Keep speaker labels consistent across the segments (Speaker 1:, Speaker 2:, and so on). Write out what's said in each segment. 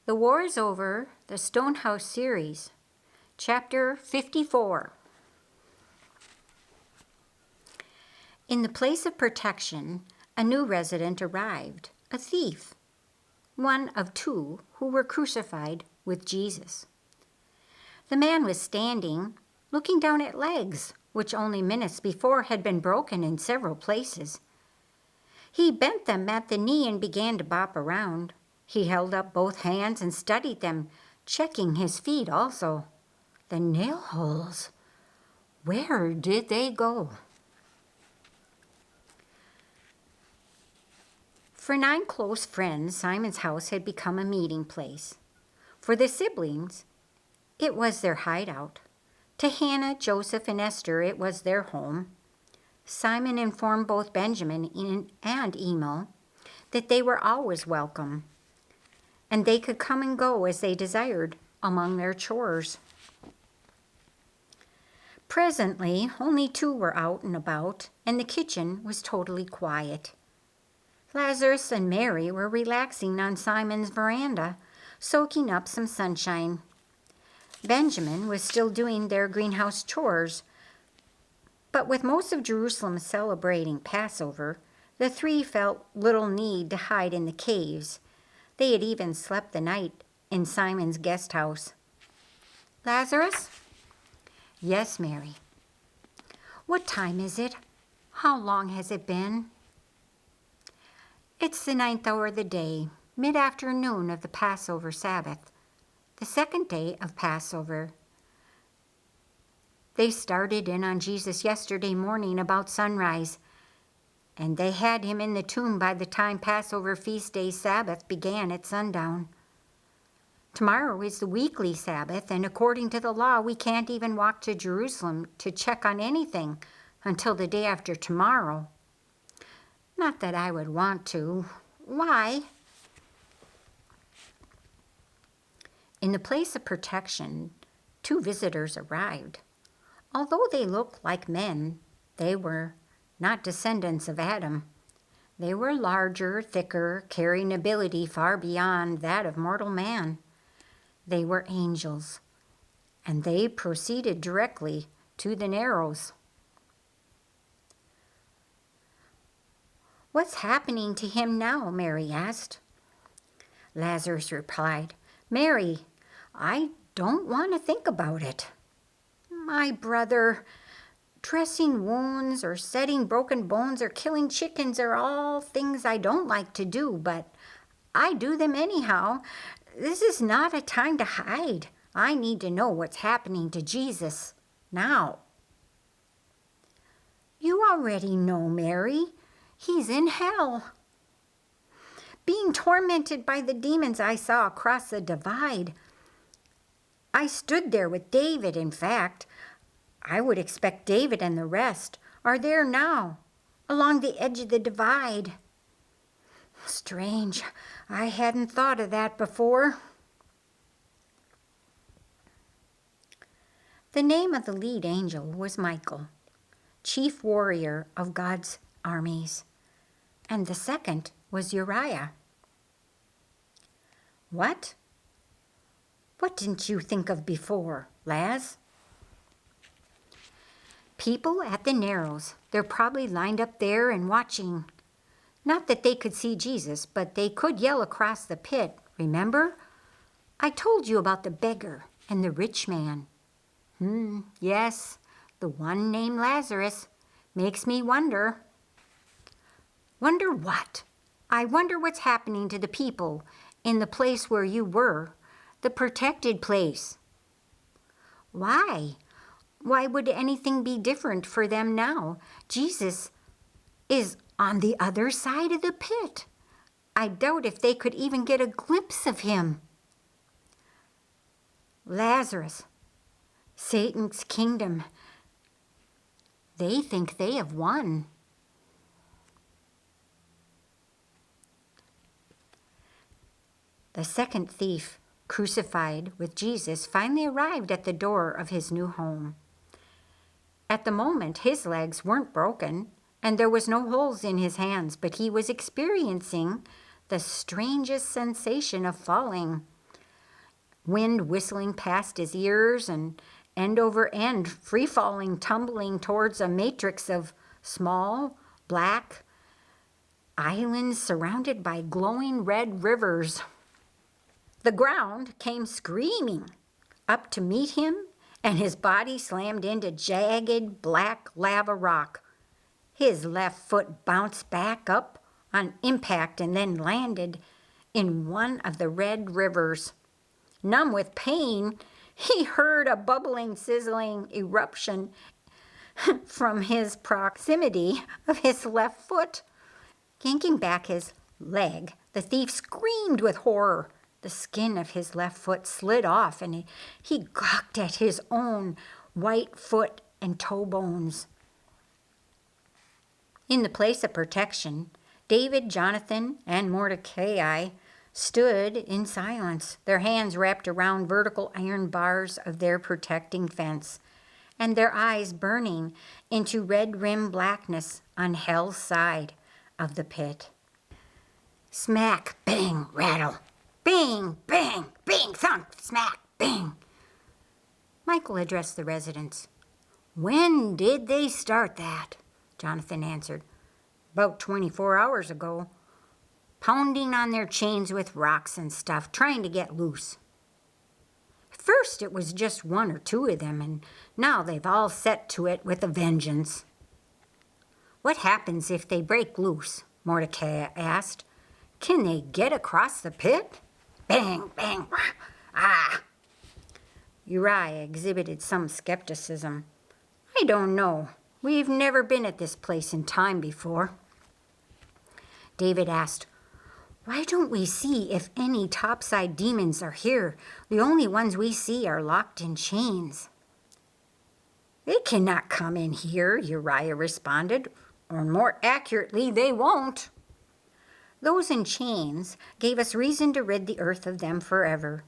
Speaker 1: The War is Over, the Stonehouse Series, Chapter 54. In the place of protection, a new resident arrived, a thief, one of two who were crucified with Jesus. The man was standing, looking down at legs, which only minutes before had been broken in several places. He bent them at the knee and began to bop around. He held up both hands and studied them, checking his feet also. The nail holes, where did they go? For 9 close friends, Simon's house had become a meeting place. For the siblings, it was their hideout. To Hannah, Joseph, and Esther, it was their home. Simon informed both Benjamin and Emil that they were always welcome, and they could come and go as they desired among their chores. Presently, only 2 were out and about, and the kitchen was totally quiet. Lazarus and Mary were relaxing on Simon's veranda, soaking up some sunshine. Benjamin was still doing their greenhouse chores, but with most of Jerusalem celebrating Passover, the 3 felt little need to hide in the caves. They had even slept the night in Simon's guest house. Lazarus? Yes, Mary. What time is it? How long has it been? It's the 9th hour of the day, mid-afternoon of the Passover Sabbath, the 2nd day of Passover. They started in on Jesus yesterday morning about sunrise, and they had him in the tomb by the time Passover feast day Sabbath began at sundown. Tomorrow is the weekly Sabbath, and according to the law, we can't even walk to Jerusalem to check on anything until the day after tomorrow. Not that I would want to. Why? In the place of protection, 2 visitors arrived. Although they looked like men, they were not descendants of Adam. They were larger, thicker, carrying ability far beyond that of mortal man. They were angels, and they proceeded directly to the Narrows. What's happening to him now? Mary asked. Lazarus replied, Mary, I don't want to think about it. My brother, dressing wounds or setting broken bones or killing chickens are all things I don't like to do, but I do them anyhow. This is not a time to hide. I need to know what's happening to Jesus now. You already know, Mary. He's in hell, being tormented by the demons I saw across the divide. I stood there with David, in fact. I would expect David and the rest are there now, along the edge of the divide. Strange, I hadn't thought of that before. The name of the lead angel was Michael, chief warrior of God's armies, and the second was Uriah. What? What didn't you think of before, Laz? People at the Narrows. They're probably lined up there and watching. Not that they could see Jesus, but they could yell across the pit, remember? I told you about the beggar and the rich man. Yes, the one named Lazarus. Makes me wonder. Wonder what? I wonder what's happening to the people in the place where you were, the protected place. Why? Why would anything be different for them now? Jesus is on the other side of the pit. I doubt if they could even get a glimpse of him. Lazarus, Satan's kingdom. They think they have won. The second thief, crucified with Jesus, finally arrived at the door of his new home. At the moment, his legs weren't broken, and there was no holes in his hands, but he was experiencing the strangest sensation of falling. wind whistling past his ears and end over end, free-falling, tumbling towards a matrix of small, black islands surrounded by glowing red rivers. The ground came screaming up to meet him, and his body slammed into jagged black lava rock. His left foot bounced back up on impact and then landed in one of the red rivers. Numb with pain, he heard a bubbling, sizzling eruption from his proximity of his left foot. Yanking back his leg, the thief screamed with horror. The skin of his left foot slid off, and he gawked at his own white foot and toe bones. In the place of protection, David, Jonathan, and Mordecai stood in silence, their hands wrapped around vertical iron bars of their protecting fence, and their eyes burning into red-rimmed blackness on hell's side of the pit. Smack, bang, rattle. Bang, bang, bang, thump, smack, bang. Michael addressed the residents. When did they start that? Jonathan answered. About 24 hours ago. Pounding on their chains with rocks and stuff, trying to get loose. First it was just one or two of them, and now they've all set to it with a vengeance. What happens if they break loose? Mordecai asked. Can they get across the pit? Bang, bang, ah! Uriah exhibited some skepticism. I don't know. We've never been at this place in time before. David asked, why don't we see if any topside demons are here? The only ones we see are locked in chains. They cannot come in here, Uriah responded, or more accurately, they won't. Those in chains gave us reason to rid the earth of them forever.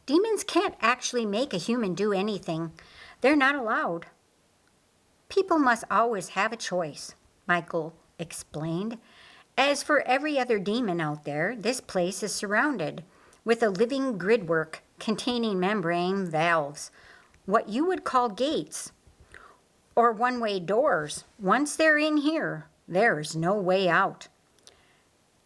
Speaker 1: Demons can't actually make a human do anything. They're not allowed. People must always have a choice, Michael explained. As for every other demon out there, this place is surrounded with a living gridwork containing membrane valves, what you would call gates, or one-way doors. Once they're in here, there is no way out.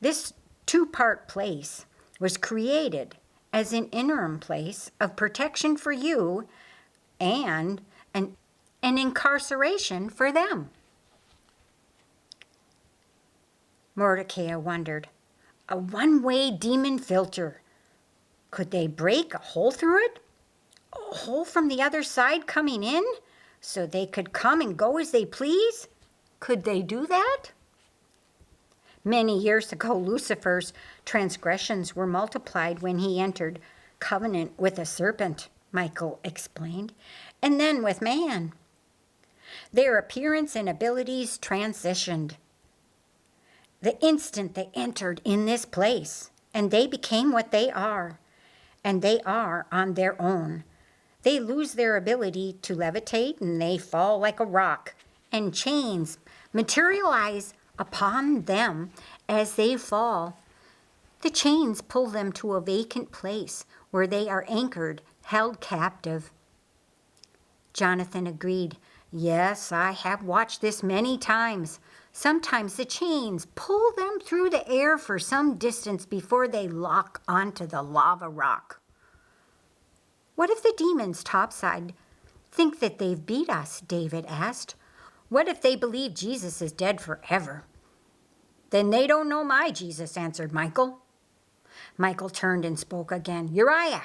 Speaker 1: This two-part place was created as an interim place of protection for you and an incarceration for them. Mordecai wondered. A one-way demon filter. Could they break a hole through it? A hole from the other side coming in? So they could come and go as they please? Could they do that? Many years ago, Lucifer's transgressions were multiplied when he entered covenant with a serpent, Michael explained, and then with man. Their appearance and abilities transitioned. The instant they entered in this place, and they became what they are, and they are on their own. They lose their ability to levitate, and they fall like a rock, and chains materialize upon them as they fall. The chains pull them to a vacant place where they are anchored, held captive. Jonathan agreed. Yes, I have watched this many times. Sometimes the chains pull them through the air for some distance before they lock onto the lava rock. What if the demons topside think that they've beat us? David asked. What if they believe Jesus is dead forever? Then they don't know my Jesus, answered Michael. Michael turned and spoke again. Uriah,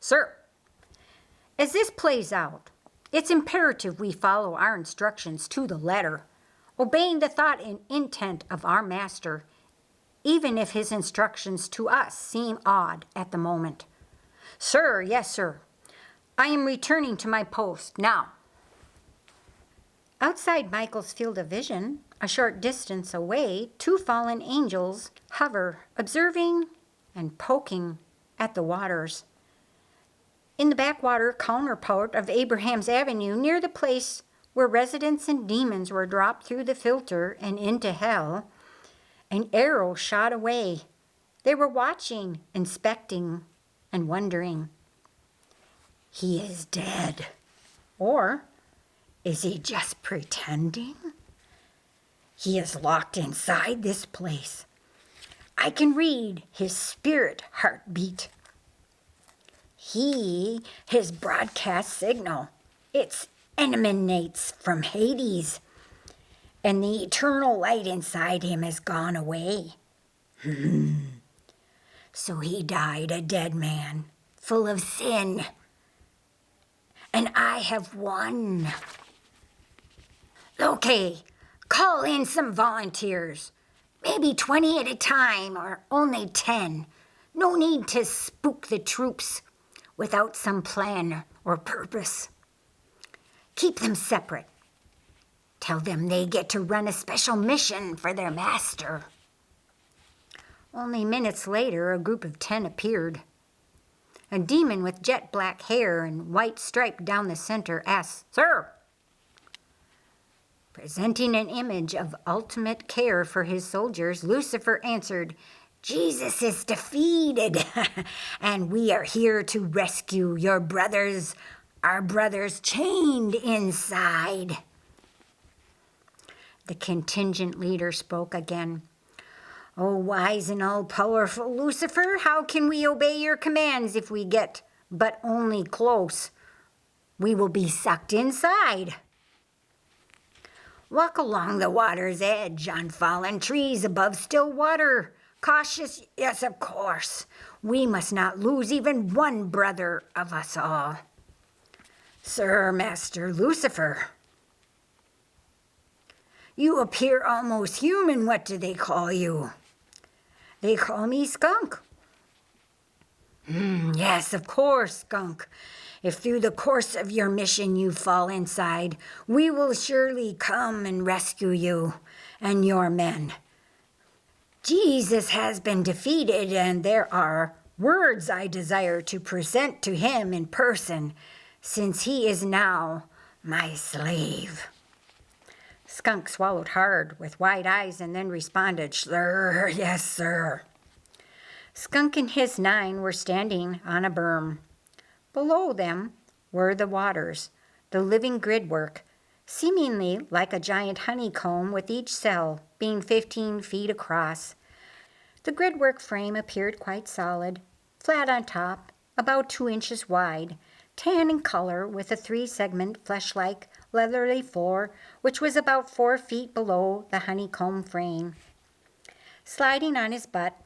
Speaker 1: sir, as this plays out, it's imperative we follow our instructions to the letter, obeying the thought and intent of our master, even if his instructions to us seem odd at the moment. Sir, yes, sir. I am returning to my post now. Outside Michael's field of vision, a short distance away, two fallen angels hover, observing and poking at the waters. In the backwater counterpart of Abraham's Avenue, near the place where residents and demons were dropped through the filter and into hell, an arrow shot away. They were watching, inspecting, and wondering. he is dead. Or is he just pretending? He is locked inside this place. I can read his spirit heartbeat. His broadcast signal, it emanates from Hades, and the eternal light inside him has gone away. So he died a dead man, full of sin. And I have won. Okay, call in some volunteers. Maybe 20 at a time or only 10. No need to spook the troops without some plan or purpose. Keep them separate. Tell them they get to run a special mission for their master. Only minutes later, a group of 10 appeared. A demon with jet black hair and white stripe down the center asked, "Sir?" Presenting an image of ultimate care for his soldiers, Lucifer answered, "Jesus is defeated, and we are here to rescue your brothers, our brothers chained inside." The contingent leader spoke again. "O wise and all-powerful Lucifer, how can we obey your commands if we get but only close? We will be sucked inside. Walk along the water's edge on fallen trees above still water. Cautious, yes, of course. We must not lose even one brother of us all. Sir, Master Lucifer, you appear almost human. What do they call you?" "They call me Skunk." Yes, of course, Skunk. If through the course of your mission you fall inside, we will surely come and rescue you and your men. Jesus has been defeated, and there are words I desire to present to him in person, since he is now my slave. Skunk swallowed hard with wide eyes and then responded, "Sir, yes, sir." Skunk and his 9 were standing on a berm. Below them were the waters, the living gridwork, seemingly like a giant honeycomb with each cell being 15 feet across. The gridwork frame appeared quite solid, flat on top, about 2 inches wide, tan in color with a 3-segment flesh-like leathery floor, which was about 4 feet below the honeycomb frame. Sliding on his butt,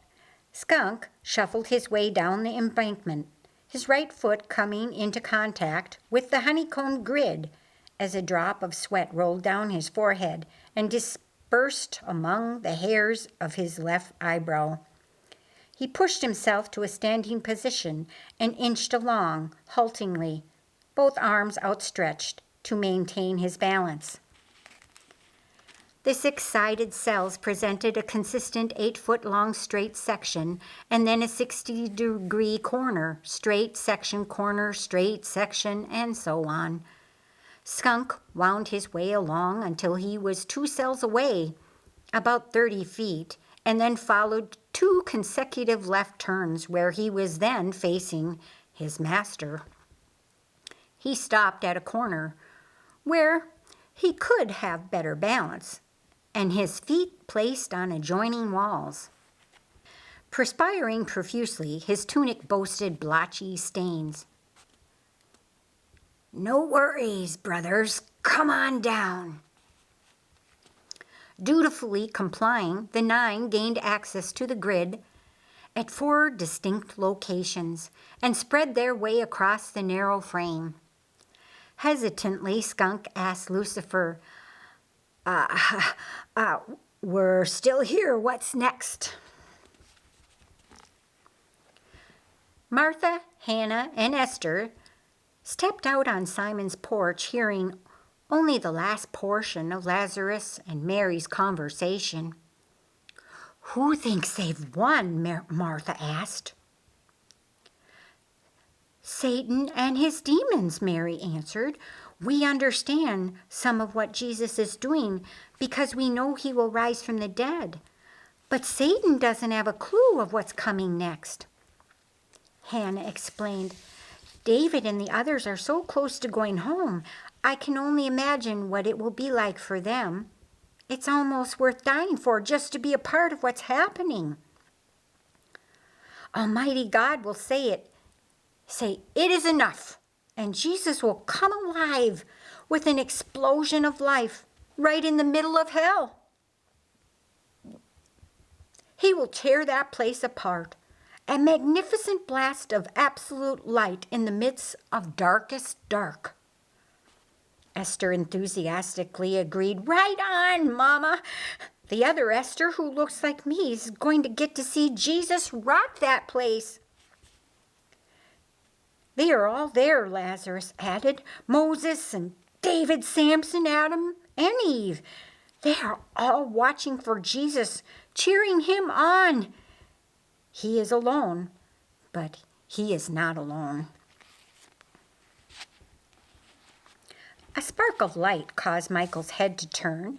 Speaker 1: Skunk shuffled his way down the embankment, his right foot coming into contact with the honeycomb grid as a drop of sweat rolled down his forehead and dispersed among the hairs of his left eyebrow. He pushed himself to a standing position and inched along, haltingly, both arms outstretched to maintain his balance. The 6-sided cells presented a consistent 8-foot-long straight section and then a 60-degree corner, straight section, corner, straight section, and so on. Skunk wound his way along until he was 2 cells away, about 30 feet, and then followed 2 consecutive left turns where he was then facing his master. He stopped at a corner where he could have better balance, and his feet placed on adjoining walls. Perspiring profusely, his tunic boasted blotchy stains. "No worries, brothers. Come on down." Dutifully complying, the 9 gained access to the grid at 4 distinct locations and spread their way across the narrow frame. Hesitantly, Skunk asked Lucifer, "We're still here. What's next?" Martha, Hannah, and Esther stepped out on Simon's porch, hearing only the last portion of Lazarus and Mary's conversation. "Who thinks they've won?" Martha asked. "Satan and his demons," Mary answered. "We understand some of what Jesus is doing because we know he will rise from the dead. But Satan doesn't have a clue of what's coming next." Hannah explained, David and the others are so close to going home. I can only imagine what it will be like for them. It's almost worth dying for just to be a part of what's happening. Almighty God will say, it is enough, and Jesus will come alive with an explosion of life right in the middle of hell. He will tear that place apart, a magnificent blast of absolute light in the midst of darkest dark. Esther enthusiastically agreed. Right on, Mama. The other Esther, who looks like me, is going to get to see Jesus rock that place. They are all there, Lazarus added. Moses and David, Samson, Adam, and Eve. They are all watching for Jesus, cheering him on. He is alone, but he is not alone. A spark of light caused Michael's head to turn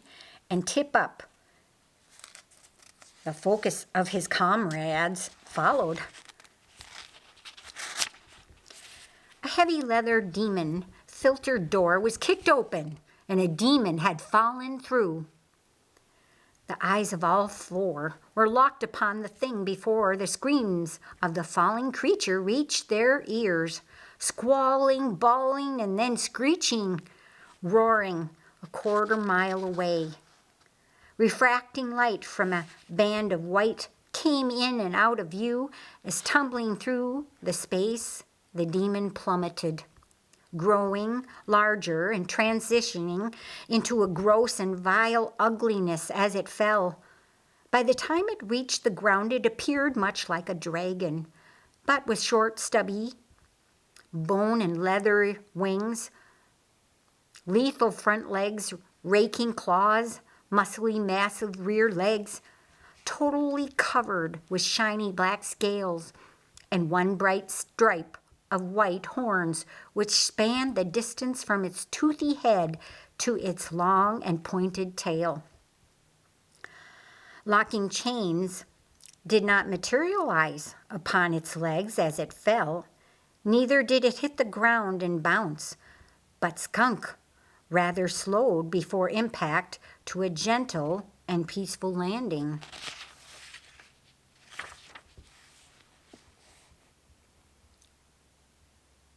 Speaker 1: and tip up. The focus of his comrades followed. A heavy leather demon filter door was kicked open, and a demon had fallen through. The eyes of all four were locked upon the thing before the screams of the falling creature reached their ears, squalling, bawling, and then screeching, roaring a quarter-mile away. Refracting light from a band of white came in and out of view as tumbling through the space the demon plummeted, growing larger and transitioning into a gross and vile ugliness as it fell. By the time it reached the ground, it appeared much like a dragon, but with short, stubby, bone and leather wings, lethal front legs, raking claws, muscly, massive rear legs, totally covered with shiny black scales, and one bright stripe of white horns which spanned the distance from its toothy head to its long and pointed tail. Locking chains did not materialize upon its legs as it fell, neither did it hit the ground and bounce, but Skunk rather slowed before impact to a gentle and peaceful landing.